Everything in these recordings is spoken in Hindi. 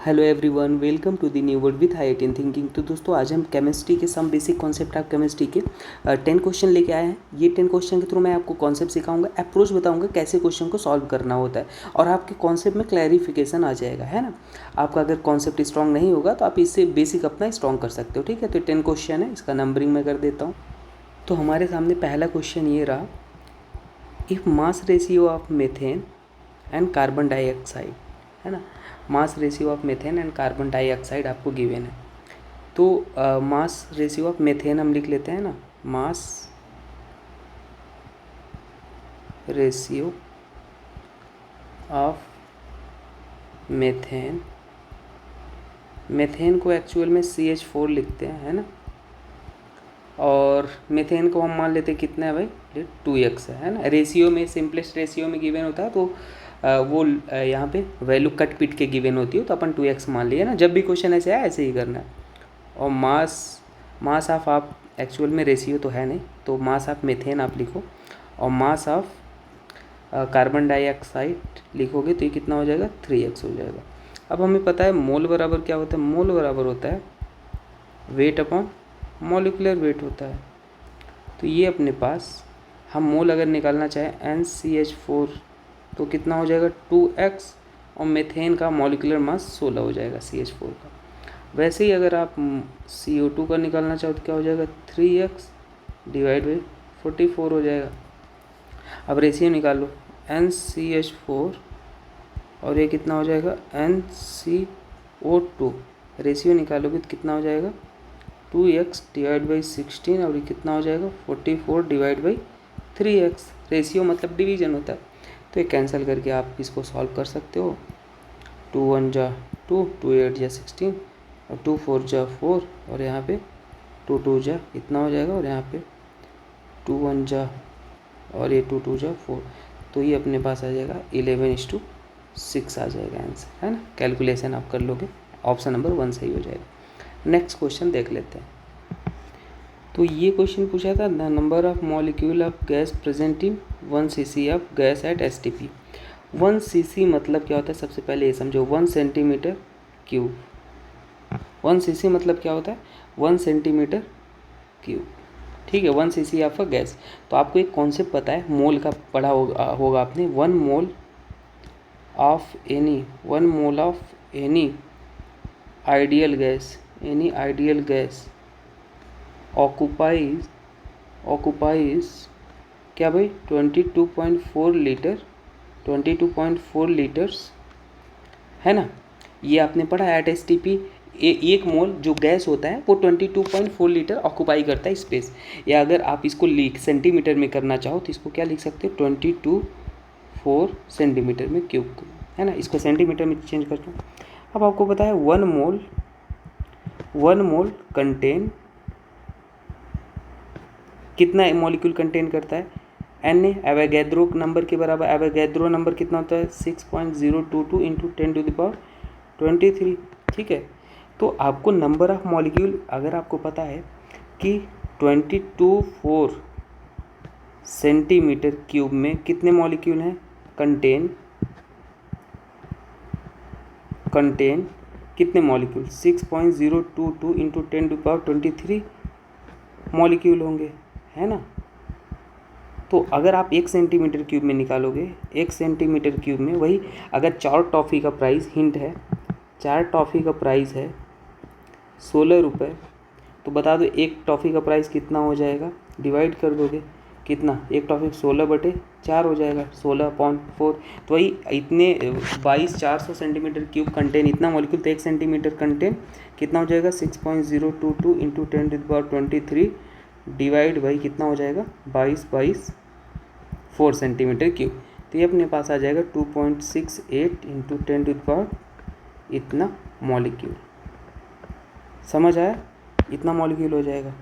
Hello everyone, welcome to the new word with I thinking. तो दोस्तों, आज हम केमिस्ट्री के some basic concept of chemistry के 10 क्वेश्चन लेके आए हैं। ये 10 क्वेश्चन के थ्रू मैं आपको कॉन्सेप्ट सिखाऊंगा, अप्रोच बताऊंगा कैसे क्वेश्चन को सॉल्व करना होता है और आपके कॉन्सेप्ट में क्लैरिफिकेशन आ जाएगा, है ना। आपका अगर कॉन्सेप्ट स्ट्रॉन्ग नहीं होगा तो आप इससे बेसिक अपना स्ट्रॉन्ग कर सकते हो, ठीक है। तो 10 क्वेश्चन है, इसका नंबरिंग मैं कर देता हूँ। तो हमारे सामने पहला क्वेश्चन ये रहा, if mass ratio of methane and carbon dioxide, है ना, mass ratio of methane and carbon dioxide आपको गिवन है। तो मास रेशियो ऑफ मेथेन हम लिख लेते हैं ना, mass ratio of methane, methane को एक्चुअल में CH4 लिखते हैं, है ना, और मेथेन को हम मान लेते हैं कितना है भाई, 2x है ना। रेशियो में सिंपलेस्ट रेशियो में गिवन होता है तो वो यहाँ पे वैल्यू कट पीट के गिवन होती है, तो अपन 2x मान लिया ना। जब भी क्वेश्चन ऐसे आए ऐसे ही करना है। और मास ऑफ आप एक्चुअल में रेशियो तो है नहीं, तो मास ऑफ मेथेन आप लिखो और मास ऑफ कार्बन डाइऑक्साइड लिखोगे तो ये कितना हो जाएगा, 3x हो जाएगा। अब हमें पता है मोल बराबर क्या होता है, मोल बराबर होता है वेट अपॉन मॉलिक्यूलर वेट होता है। तो ये अपने पास हम मोल अगर निकालना चाहें NCH4 तो कितना हो जाएगा 2x, और मेथेन का मॉलिक्यूलर मास 16 हो जाएगा CH4 का। वैसे ही अगर आप CO2 का निकालना चाहो तो क्या हो जाएगा 3x डिवाइड बाई 44 हो जाएगा। अब रेशियो निकाल लो, NCH4 और ये कितना हो जाएगा NCO2, रेशियो निकालोगे तो कितना हो जाएगा 2x डिवाइड बाई 16, और ये कितना हो जाएगा 44 डिवाइड बाई 3x। रेशियो मतलब डिवीजन होता है, तो ये कैंसिल करके आप इसको सॉल्व कर सकते हो। 2 1 जा 2, 2 8 जा 16, और 2 4 जा 4, और यहाँ पे 2 2 जा इतना हो जाएगा, और यहाँ पे 2 1 जा और ये 2 2 जा 4, तो ये अपने पास आ जाएगा 11:6 आ जाएगा आंसर, है ना। कैलकुलेशन आप कर लोगे, ऑप्शन नंबर 1 सही हो जाएगा। नेक्स्ट क्वेश्चन देख लेते हैं। तो ये क्वेश्चन पूछा था, the number of molecule of gas present in 1 cc of gas at STP। 1 cc मतलब क्या होता है, सबसे पहले ये समझो, 1 सेंटीमीटर क्यूब। 1 cc मतलब क्या होता है, 1 सेंटीमीटर क्यूब, ठीक है। 1 cc ऑफ अ गैस। तो आपको एक कॉन्सेप्ट पता है, मोल का पढ़ा होगा आपने। 1 mole of any ideal gas occupies क्या भाई 22.4 लीटर, 22.4 लीटर्स, है ना। ये आपने पढ़ा एट STP। एक मोल जो गैस होता है वो 22.4 लीटर ऑक्यूपाई करता है स्पेस। या अगर आप इसको सेंटीमीटर में करना चाहो तो इसको क्या लिख सकते हो, 22.4 सेंटीमीटर में क्यूब, है ना। इसको सेंटीमीटर में चेंज करता हूँ। अब आपको पता है 1 मोल कंटेन कितना मॉलिक्यूल कंटेन करता है, Na एवोगैड्रो नंबर के बराबर। एवोगैड्रो नंबर कितना होता है 6.022 इंटू 10⁻23, ठीक है। तो आपको नंबर ऑफ मॉलिक्यूल अगर आपको पता है कि 22.4 सेंटीमीटर क्यूब में कितने मॉलिक्यूल हैं, कंटेन कितने मॉलिक्यूल 6.022 इंटू 10⁻23 मॉलिक्यूल होंगे, है ना। तो अगर आप 1 सेंटीमीटर क्यूब में निकालोगे, 1 सेंटीमीटर क्यूब में वही, अगर 4 टॉफ़ी का प्राइस, हिंट है 4 टॉफ़ी का प्राइस है 16 रुपये, तो बता दो एक टॉफ़ी का प्राइस कितना हो जाएगा, डिवाइड कर दोगे कितना, एक टॉफ़ी 16/4 हो जाएगा, 16/4। तो वही इतने 400 सेंटीमीटर क्यूब कंटेन इतना मॉलिक्यूल, तो 1 सेंटीमीटर कंटेन कितना हो जाएगा 6.022 इंटू 10⁻23 डिवाइड बाई कितना हो जाएगा 4 सेंटीमीटर क्यूब। तो ये अपने पास आ जाएगा 2.68 इंटू 10⁻, इतना मॉलिक्यूल। समझ आया, इतना मॉलिक्यूल हो जाएगा।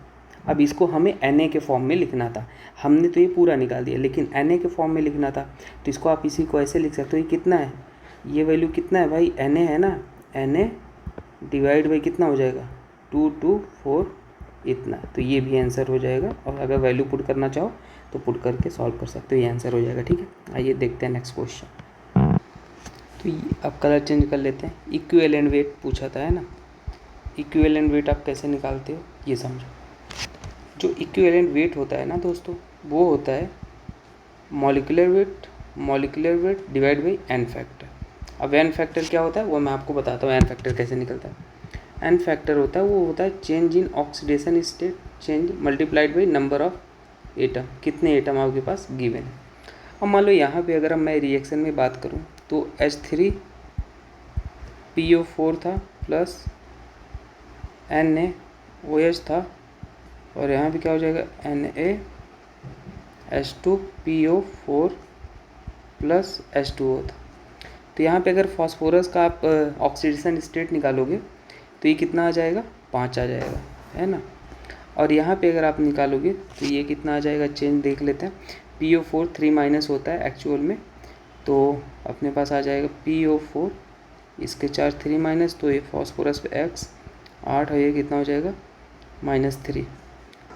अब इसको हमें Na के फॉर्म में लिखना था, हमने तो ये पूरा निकाल दिया, लेकिन Na के फॉर्म में लिखना था, तो इसको आप इसी को ऐसे लिख सकते हो। ये कितना है, ये वैल्यू कितना है भाई, Na है ना, Na डिवाइड बाई कितना हो जाएगा 224 इतना। तो ये भी आंसर हो जाएगा, और अगर वैल्यू पुट करना चाहो तो पुट करके सॉल्व कर सकते हो, ये आंसर हो जाएगा, ठीक है। आइए देखते हैं नेक्स्ट क्वेश्चन। तो अब कलर चेंज कर लेते हैं। इक्विवेलेंट वेट पूछा था, है ना। इक्विवेलेंट वेट आप कैसे निकालते हो ये समझो। जो इक्विवेलेंट वेट होता है ना दोस्तों, वो होता है molecular weight divide by n factor. अब एन फैक्टर क्या होता है वो मैं आपको बताता हूँ। एन फैक्टर कैसे निकलता है। एन फैक्टर होता है वो होता है change in oxidation state change multiplied by number of atom, कितने एटम आपके पास गिवन है। अब मान लो यहाँ पे अगर मैं रिएक्शन में बात करूँ तो H3PO4 था प्लस NaOH था, और यहाँ पे क्या हो जाएगा NaH2PO4 प्लस H2O था। तो यहाँ पे अगर फास्फोरस का आप ऑक्सीडेशन स्टेट निकालोगे तो ये कितना आ जाएगा, 5 आ जाएगा, है ना। और यहाँ पे अगर आप निकालोगे तो ये कितना आ जाएगा, चेंज देख लेते हैं। PO4 3 माइनस होता है एक्चुअल में, तो अपने पास आ जाएगा PO4, इसके चार्ज 3 माइनस, तो ये फास्फोरस पे X 8 और ये कितना हो जाएगा -3,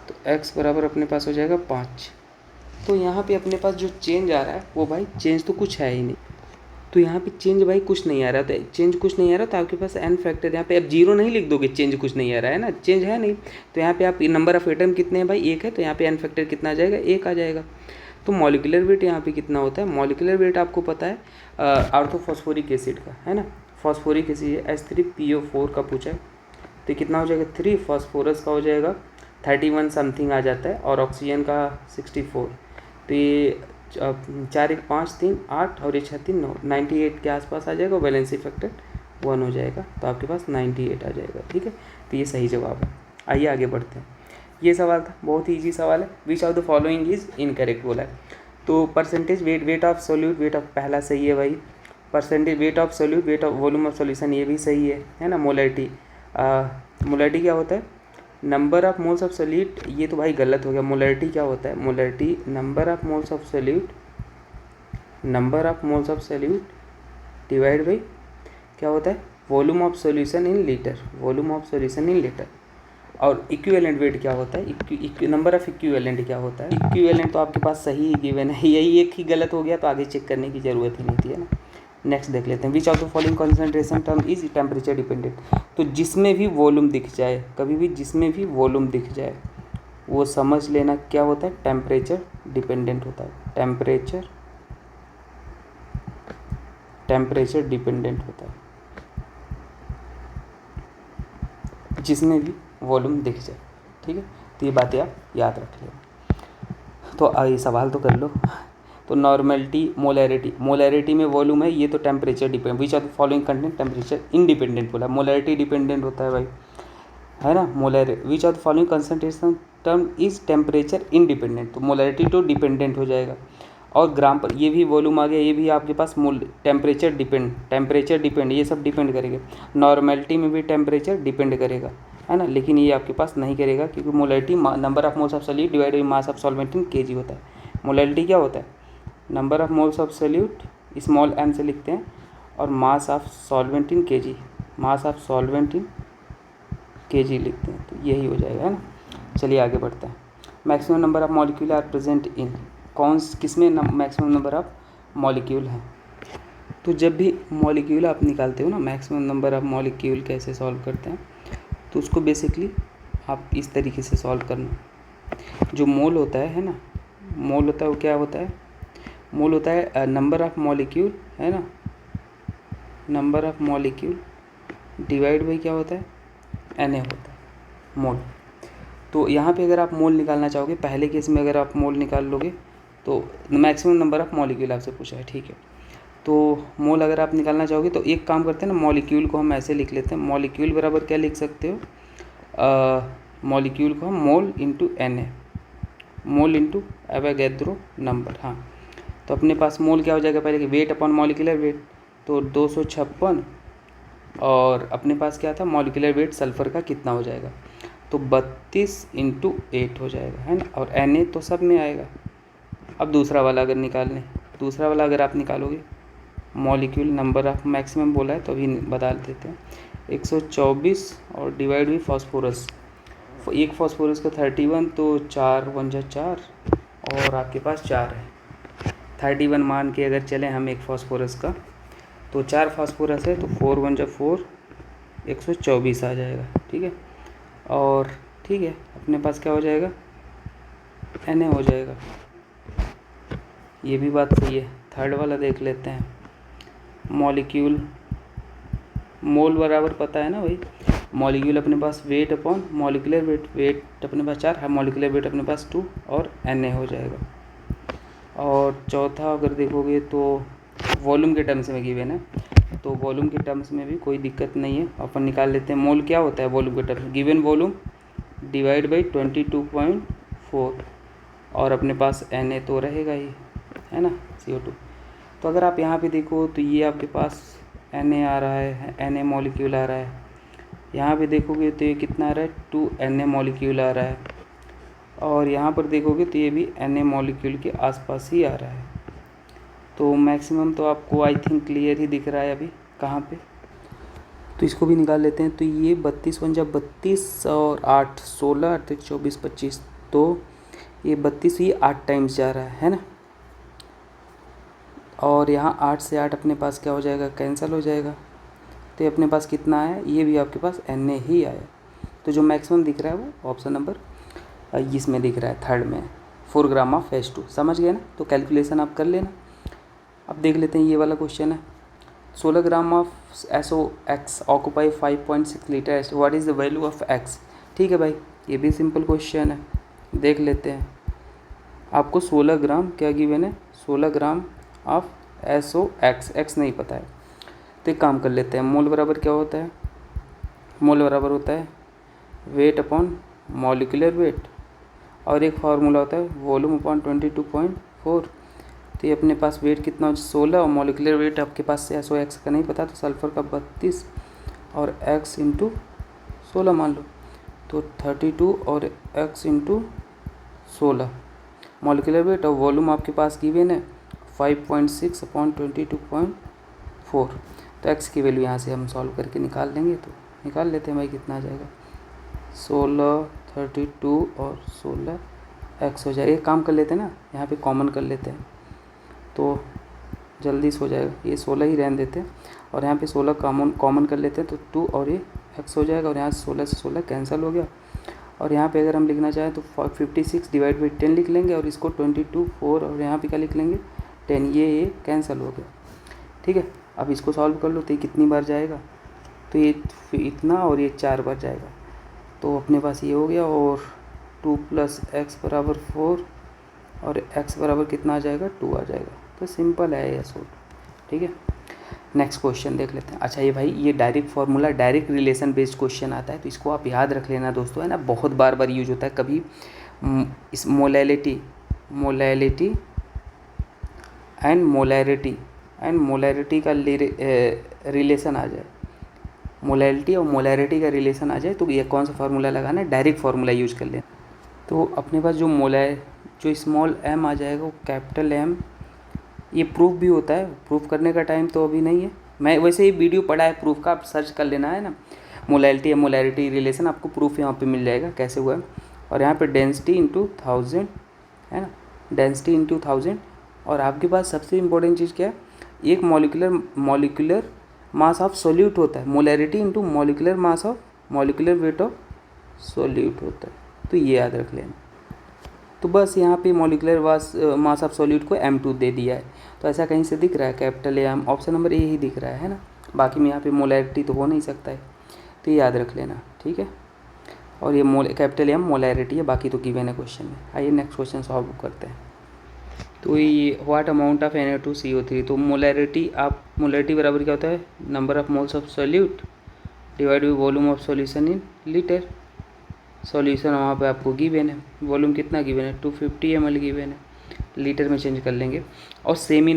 तो X बराबर अपने पास हो जाएगा 5। तो यहाँ पे अपने पास जो चेंज आ रहा है वो भाई चेंज तो कुछ है ही नहीं। तो यहाँ पे चेंज भाई कुछ नहीं आ रहा, तो चेंज कुछ नहीं आ रहा तो आपके पास एन फैक्टर, यहाँ पे आप जीरो नहीं लिख दोगे, चेंज कुछ नहीं आ रहा है ना, चेंज है नहीं। तो यहाँ पे आप नंबर ऑफ एटम कितने हैं भाई, 1 है, तो यहाँ पे एन फैक्टर कितना आ जाएगा, 1 आ जाएगा। तो मॉलिक्यूलर वेट यहाँ पे कितना होता है, मॉलिक्यूलर वेट आपको पता है ऑर्थोफॉस्फोरिक एसिड का, है ना। फॉस्फोरिक एसिड H3PO4 का पूछा है, तो कितना हो जाएगा 3, फॉस्फोरस का हो जाएगा 31 समथिंग आ जाता है, और ऑक्सीजन का 64। तो ये 4 1 5 3 8 और ये 6 3 9, 98 के आसपास आ जाएगा। वैलेंसी फैक्टर 1 हो जाएगा, तो आपके पास 98 आ जाएगा, ठीक है। तो ये सही जवाब है। आइए आगे बढ़ते हैं। ये सवाल था, बहुत ही ईजी सवाल है। Which of the following is incorrect बोला है। तो percentage weight of solute, weight of पहला सही है भाई। Percentage weight of solute, weight of volume of solution, ये भी सही है ना। मोलैरिटी, मोलैरिटी क्या होता है, number of moles of solute, ये तो भाई गलत हो गया। मोलैरिटी क्या होता है, molarity number of moles of solute, number of moles of solute divide by क्या होता है, volume of solution in litre, volume of solution in litre. और इक्विवेलेंट वेट क्या होता है, नंबर ऑफ इक्विवेलेंट क्या होता है। इक्विवेलेंट तो आपके पास सही गिवन है, यही एक ही गलत हो गया तो आगे चेक करने की ज़रूरत ही नहीं थी, है ना। नेक्स्ट देख लेते हैं। Which of the following concentration term is temperature dependent. तो जिसमें भी वॉल्यूम दिख जाए, कभी भी जिसमें भी वॉल्यूम दिख जाए वो समझ लेना क्या होता है, टेम्परेचर डिपेंडेंट होता है। टेम्परेचर डिपेंडेंट होता है जिसमें भी वॉल्यूम दिख जाए, ठीक है। तो ये बातें आप याद रख लेना। तो ये सवाल तो कर लो। तो नॉर्मलिटी, मोलैरिटी में वॉल्यूम है, ये तो temperature depend. Which of the following content temperature independent बोला, मोलैरिटी डिपेंडेंट होता है भाई, है ना। Which of the following concentration term is temperature independent, तो मोलैरिटी तो डिपेंडेंट हो जाएगा। और ग्राम पर ये भी वॉल्यूम आ गया, ये भी आपके पास टेम्परेचर डिपेंड, ये सब डिपेंड करेगा। नॉर्मलिटी में भी टेम्परेचर डिपेंड करेगा, है ना, लेकिन ये आपके पास नहीं करेगा क्योंकि molarity number of moles of solute divide by mass of solvent in KG होता है। मोलैरिटी क्या होता है, number of moles of solute small m से लिखते हैं, और mass of solvent in KG, mass of solvent in KG लिखते हैं, तो यही हो जाएगा, है ना। चलिए आगे बढ़ते हैं। Maximum number of molecule are present in, किसमें मैक्सिमम नंबर ऑफ मॉलिक्यूल हैं। तो जब भी मॉलिक्यूल आप निकालते हो ना, मैक्सिमम नंबर ऑफ मॉलिक्यूल कैसे सॉल्व करते हैं, तो उसको बेसिकली आप इस तरीके से सॉल्व करना। जो मोल होता है ना, मोल होता है वो क्या होता है, मोल होता है नंबर ऑफ मॉलिक्यूल, है ना, number of molecule divide by क्या होता है, Na होता है मोल। तो यहाँ पे अगर आप मोल निकालना चाहोगे, पहले केस में अगर आप मोल निकाल लोगे तो मैक्सिमम नंबर ऑफ मॉलिक्यूल आपसे पूछा है, ठीक है। तो मोल अगर आप निकालना चाहोगे तो एक काम करते हैं ना, मॉलिक्यूल को हम ऐसे लिख लेते हैं। मॉलिक्यूल बराबर क्या लिख सकते हो, मॉलिक्यूल को हम mole into Na, mole into Avogadro number. हाँ, तो अपने पास मोल क्या हो जाएगा, पहले कि वेट अपॉन मॉलिक्यूलर वेट, तो 256, और अपने पास क्या था मॉलिक्यूलर वेट सल्फ़र का कितना हो जाएगा, तो 32 इंटू 8 हो जाएगा, है ना। और Na तो सब में आएगा। अब दूसरा वाला अगर निकालने, दूसरा वाला अगर आप निकालोगे, मॉलिक्यूल नंबर ऑफ मैक्सिमम बोला है तो अभी बता देते हैं, 124 और डिवाइड बाई फॉस्फोरस, एक फॉस्फोरस का 31, तो 4 1 जा 4, और आपके पास 4 है। 31 मान के अगर चलें हम एक फॉस्फोरस का, तो 4 फास्फोरस है तो 4 1 जा 4, 124 आ जाएगा। ठीक है, और ठीक है अपने पास क्या हो जाएगा, Na हो जाएगा। ये भी बात सही है। थर्ड वाला देख लेते हैं। मॉलिक्यूल, मोल बराबर पता है ना भाई, मॉलिक्यूल अपने पास weight upon molecular weight, weight अपने पास 4 है, मॉलिकुलर वेट अपने पास 2 और Na हो जाएगा। और चौथा अगर देखोगे तो वॉल्यूम के टर्म्स में गिवन है, तो वॉल्यूम के टर्म्स में भी कोई दिक्कत नहीं है, अपन निकाल लेते हैं। मोल क्या होता है वॉल्यूम के terms, given volume divide by 22.4 और अपने पास Na तो रहेगा ही, है ना, CO2। तो अगर आप यहाँ पे देखो तो ये आपके पास Na आ रहा है, Na मॉलिक्यूल आ रहा है। यहाँ पे देखोगे तो ये कितना आ रहा है, 2 Na मॉलिक्यूल आ रहा है। और यहाँ पर देखोगे तो ये भी Na मॉलिक्यूल के आसपास ही आ रहा है। तो मैक्सिमम तो आपको आई थिंक क्लियर ही दिख रहा है अभी कहाँ पे। तो इसको भी निकाल लेते हैं। तो ये 32 1 जा 32 और 8 16 8 24 25, तो ये 32 ये 8 टाइम्स जा रहा है ना। और यहाँ 8 से 8 अपने पास क्या हो जाएगा, कैंसिल हो जाएगा। तो ये अपने पास कितना है, ये भी आपके पास Na ही आया। तो जो मैक्सिमम दिख रहा है वो ऑप्शन नंबर इसमें दिख रहा है, थर्ड में, 4 ग्राम ऑफ H2। समझ गए ना। तो कैलकुलेशन आप कर लेना। अब देख लेते हैं ये वाला क्वेश्चन है। 16 gram of SOX occupy 5.6 litre H2, what is the value of X। ठीक है भाई, ये भी सिंपल क्वेश्चन है, देख लेते हैं। आपको 16 ग्राम क्या गिवन है, 16 ग्राम ऑफ SOX, X नहीं पता है। तो एक काम कर लेते हैं, मोल बराबर क्या होता है, मोल बराबर होता है वेट अपॉन मॉलिकुलर वेट, और एक फार्मूला होता है वॉल्यूम अपॉन 22.4। तो ये अपने पास वेट कितना हो, 16, और मॉलिकुलर वेट आपके पास से SOX का नहीं पता, तो सल्फ़र का 32 और X इंटू 16 मान लो, तो 32 और X इंटू 16 मॉलिकुलर वेट, और वॉल्यूम आपके पास गिवन है 5.6 अपॉन 22.4। तो X की वैल्यू यहाँ से हम सॉल्व करके निकाल लेंगे। तो निकाल लेते हैं भाई, कितना आ जाएगा, 16 32 और 16 X हो जाएगा। एक काम कर लेते हैं ना, यहाँ पे कॉमन कर लेते हैं तो जल्दी से हो जाएगा। ये 16 ही रहने देते हैं, और यहाँ पे 16 कॉमन कर लेते हैं तो 2 और ये X हो जाएगा, और यहाँ 16 से 16 कैंसिल हो गया। और यहाँ पे अगर हम लिखना चाहें तो 56 डिवाइड बाई 10 लिख लेंगे, और इसको 22 4 और यहाँ पे क्या लिख लेंगे 10, ये कैंसिल हो गया। ठीक है, अब इसको सॉल्व कर लो तो ये कितनी बार जाएगा, तो ये इतना और ये 4 बार जाएगा। तो अपने पास ये हो गया, और 2 + X बराबर 4 और X बराबर कितना आ जाएगा, 2 आ जाएगा। तो सिंपल है ये सोल्व। ठीक है, नेक्स्ट क्वेश्चन देख लेते हैं। अच्छा ये भाई, ये direct formula, direct relation based question आता है, तो इसको आप याद रख लेना दोस्तों, है ना, बहुत बार बार यूज होता है। कभी इस मोलैलिटी एंड मोलैरिटी का रिलेशन आ जाए, मोलैलिटी और मोलैरिटी का रिलेशन आ जाए, तो ये कौन सा फार्मूला लगाना है, डायरेक्ट फार्मूला यूज कर लेना। तो अपने पास जो स्मॉल m आ जाएगा वो कैपिटल M, ये प्रूफ भी होता है, प्रूफ करने का टाइम तो अभी नहीं है, मैं वैसे ही वीडियो पढ़ा है प्रूफ का, आप सर्च कर लेना, है ना, मोलैलिटी या मोलैरिटी रिलेशन, आपको प्रूफ यहाँ पे मिल जाएगा कैसे हुआ है। और यहाँ पे डेंसिटी इंटू 1000, है ना, डेंसिटी इंटू 1000। और आपके पास सबसे इम्पोर्टेंट चीज़ क्या है, एक मॉलिकुलर मास ऑफ सोल्यूट होता है, molarity into molecular mass of molecular weight of solute होता है, तो ये याद रख लेना। तो बस यहाँ पे मॉलिकुलर मास ऑफ सॉल्यूट को M2 दे दिया है, तो ऐसा कहीं से दिख रहा है, capital M, option number A ही दिख रहा है ना, बाकी में यहाँ पे मोलैरिटी तो हो नहीं सकता है, तो ये याद रख लेना। ठीक है, और ये कैपिटल M मोलैरिटी है, बाकी तो गिवन है क्वेश्चन में। आइए नेक्स्ट क्वेश्चन सॉल्व करते हैं। तो ये व्हाट अमाउंट ऑफ Na2CO3, तो मोलैरिटी बराबर क्या होता है, number of moles of solute divide by volume of solution in litre. Solution वहाँ पे आपको गिवन है, वॉल्यूम कितना गिवन है, 250 ml गिवन है, लीटर में चेंज कर लेंगे। और सेमी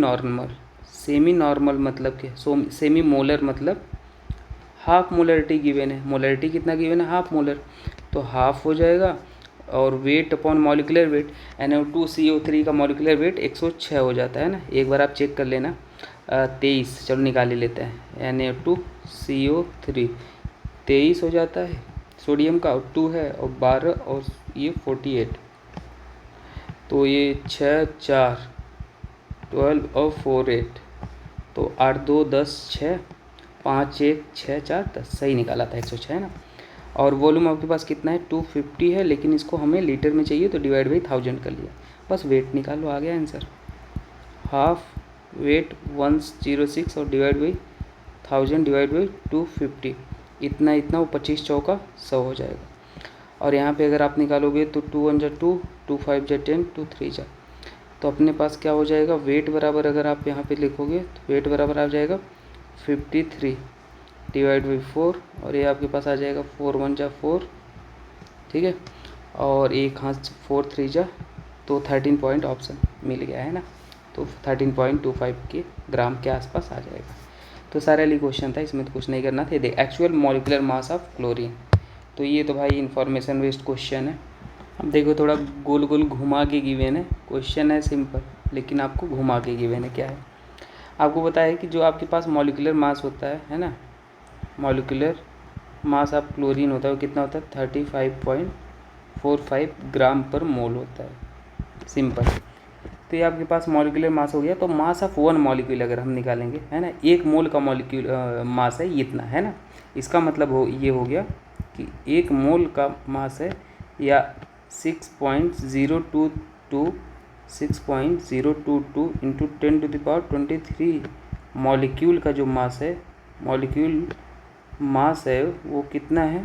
नॉर्मल मतलब क्या, सेमी मोलर मतलब हाफ मोलरिटी गिवन है, मोलरिटी कितना गिवन है, हाफ मोलर, तो हाफ हो जाएगा। और wait upon molecular wait, Na2CO3 का मॉलिकुलर वेट 106 हो जाता है ना, एक बार आप चेक कर लेना। 23, चलो निकाल ही लेते हैं, Na2CO3 23 हो जाता है, सोडियम का 2 है, और 12 और ये 48, तो ये 6 4 12 और 4 8, तो 8 2 10 6, 5 1 6 4 10, सही निकाला था 106 है ना। और वॉल्यूम आपके पास कितना है 250 है, लेकिन इसको हमें लीटर में चाहिए तो डिवाइड बाई 1000 कर लिया, बस वेट निकालो, आ गया आंसर। हाफ वेट 106 और डिवाइड बाई 1000 डिवाइड बाई 250, इतना इतना वो 25 चौका 100 हो जाएगा। और यहाँ पे अगर आप निकालोगे तो 2 1 जा 2, 2 5 जा 10, 2 3 जा, तो अपने पास क्या हो जाएगा वेट बराबर, अगर आप यहाँ पे लिखोगे तो वेट बराबर आ जाएगा 53 डिवाइड बाई 4, और ये आपके पास आ जाएगा 4 1 जा 4, ठीक है, और एक हाथ 4 3 जा, तो 13 पॉइंट ऑप्शन मिल गया है ना, तो 13.25 के ग्राम के आसपास आ जाएगा। तो सारा लिए क्वेश्चन था, इसमें तो कुछ नहीं करना था। देख actual molecular mass of chlorine, तो ये तो भाई इन्फॉर्मेशन बेस्ड क्वेश्चन है। अब देखो थोड़ा गोल गोल घुमा के गिवन है, क्वेश्चन है सिंपल, लेकिन आपको घुमा के गिवन है। क्या है आपको पता है कि जो आपके पास मॉलिक्यूलर मास होता है ना, मॉलिक्यूलर मास ऑफ क्लोरीन होता है वो कितना होता है 35.45 ग्राम पर मोल होता है, सिंपल। तो ये आपके पास मॉलिक्यूलर मास हो गया। तो मास ऑफ वन मॉलिक्यूल अगर हम निकालेंगे है ना, एक मोल का मॉलिक्यूल मास है इतना है ना, इसका मतलब ये हो गया कि एक मोल का मास है या 6.022 इंटू 10⁻23 मॉलिक्यूल का जो मास है, मॉलिक्यूल मास है वो कितना है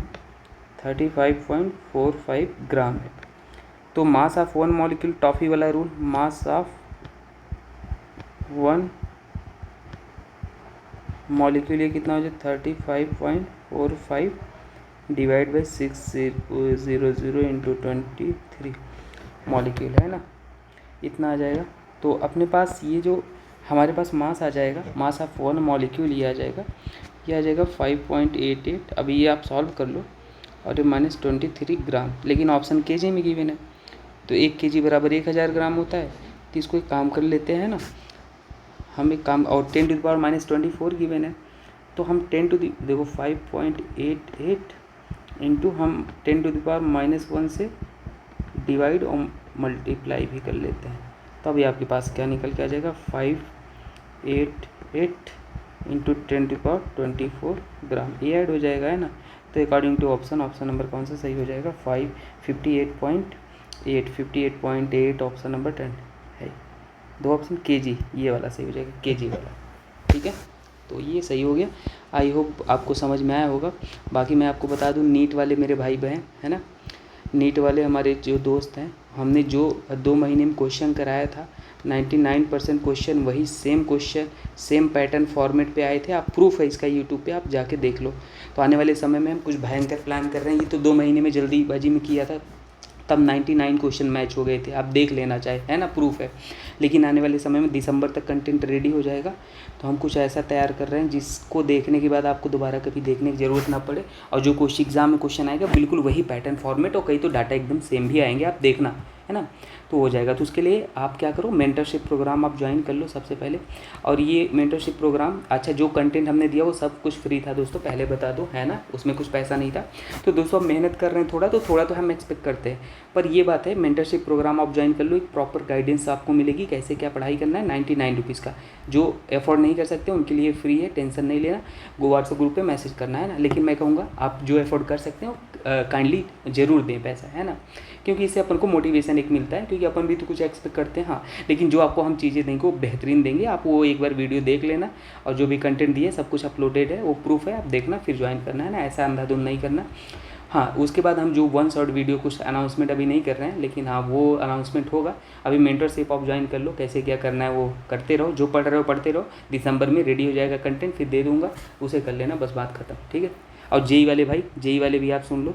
35.45 ग्राम है। तो mass of one molecule, toffee वाला rule, mass of one molecule ये कितना हो जाए 35.45 डिवाइड बाई 600 इंटू 23 मॉलिक्यूल है ना, इतना आ जाएगा। तो अपने पास ये जो हमारे पास मास आ जाएगा, मास ऑफ वन मॉलिक्यूल ये आ जाएगा 5.88। अभी ये आप सॉल्व कर लो, और ये -23 ग्राम, लेकिन ऑप्शन केजी में गिवन है, तो 1 kg बराबर 1000 ग्राम होता है। तो इसको एक काम कर लेते हैं ना हम, एक काम, और 10⁻24 गिवन है, तो हम 10 देखो 5.88 इंटू हम 10⁻⁻1 से डिवाइड और मल्टीप्लाई भी कर लेते हैं, तब ये आपके पास क्या निकल के आ जाएगा 588 इंटू 10⁻24 ग्राम, ये ऐड हो जाएगा है ना। तो अकॉर्डिंग टू ऑप्शन नंबर कौन सा सही हो जाएगा 58.8 ऑप्शन नंबर 10 है। दो ऑप्शन केजी, ये वाला सही हो जाएगा, केजी वाला, ठीक है। तो ये सही हो गया, आई होप आपको समझ में आया होगा। बाकी मैं आपको बता दूं, नीट वाले मेरे भाई बहन है ना, नीट वाले हमारे जो दोस्त हैं, हमने जो 2 महीने में क्वेश्चन कराया था 99% क्वेश्चन वही same question same pattern format पे आए थे। आप प्रूफ है इसका, यूट्यूब पे आप जाके देख लो। तो आने वाले समय में हम कुछ भयंकर प्लान कर रहे हैं। ये तो 2 महीने में जल्दीबाजी में किया था, तब 99 क्वेश्चन मैच हो गए थे, आप देख लेना चाहे है ना, प्रूफ है। लेकिन आने वाले समय में दिसंबर तक कंटेंट रेडी हो जाएगा, तो हम कुछ ऐसा तैयार कर रहे हैं जिसको देखने के बाद आपको दोबारा कभी देखने की ज़रूरत ना पड़े, और जो क्वेश्चन एग्जाम में क्वेश्चन आएगा बिल्कुल वही पैटर्न फॉर्मेट, और कई तो डाटा एकदम सेम भी आएंगे, आप देखना है ना, तो हो जाएगा। तो उसके लिए आप क्या करो, मेंटरशिप प्रोग्राम आप ज्वाइन कर लो सबसे पहले। और ये मेंटरशिप प्रोग्राम, अच्छा जो कंटेंट हमने दिया वो सब कुछ फ्री था दोस्तों, पहले बता दो है ना, उसमें कुछ पैसा नहीं था। तो दोस्तों आप मेहनत कर रहे हैं थोड़ा तो हम एक्सपेक्ट करते हैं, पर ये बात है मेंटरशिप प्रोग्राम आप ज्वाइन कर लो, एक प्रॉपर गाइडेंस आपको मिलेगी कैसे क्या पढ़ाई करना है। 99 रुपीज़ का, जो अफोर्ड नहीं कर सकते उनके लिए फ्री है, टेंशन नहीं लेना। व्हाट्सएप ग्रुप पे मैसेज करना है ना, लेकिन मैं कहूँगा आप जो अफोर्ड कर सकते हो काइंडली ज़रूर दें पैसा, है ना, क्योंकि इससे अपन को मोटिवेशन एक मिलता है, क्योंकि अपन भी तो कुछ एक्सपेक्ट करते हैं। हाँ, लेकिन जो आपको हम चीज़ें देंगे वो बेहतरीन देंगे, आप वो एक बार वीडियो देख लेना, और जो भी कंटेंट दिए सब कुछ अपलोडेड है, वो प्रूफ है, आप देखना फिर ज्वाइन करना है ना, ऐसा अंधाधुंध नहीं करना। हाँ, उसके बाद हम जो 1 शॉर्ट वीडियो कुछ अनाउंसमेंट अभी नहीं कर रहे हैं, लेकिन हाँ वो अनाउंसमेंट होगा। अभी मेंटरशिप आप ज्वाइन कर लो, कैसे क्या करना है वो करते रहो, जो पढ़ रहे हो पढ़ते रहो, दिसंबर में रेडी हो जाएगा कंटेंट, फिर दे दूँगा, उसे कर लेना, बस बात खत्म, ठीक है। और जेई वाले भाई, जेई वाले भी आप सुन लो,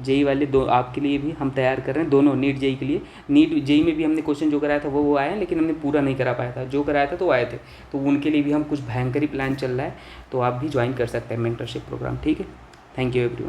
जेई वाले दो आपके लिए भी हम तैयार कर रहे हैं, दोनों नीट जेई के लिए। नीट जेई में भी हमने क्वेश्चन जो कराया था वो आए हैं, लेकिन हमने पूरा नहीं करा पाया था, जो कराया था तो आए थे, तो उनके लिए भी हम कुछ भयंकर ही प्लान चल रहा है, तो आप भी ज्वाइन कर सकते हैं मेंटरशिप प्रोग्राम, ठीक है। Thank you everyone.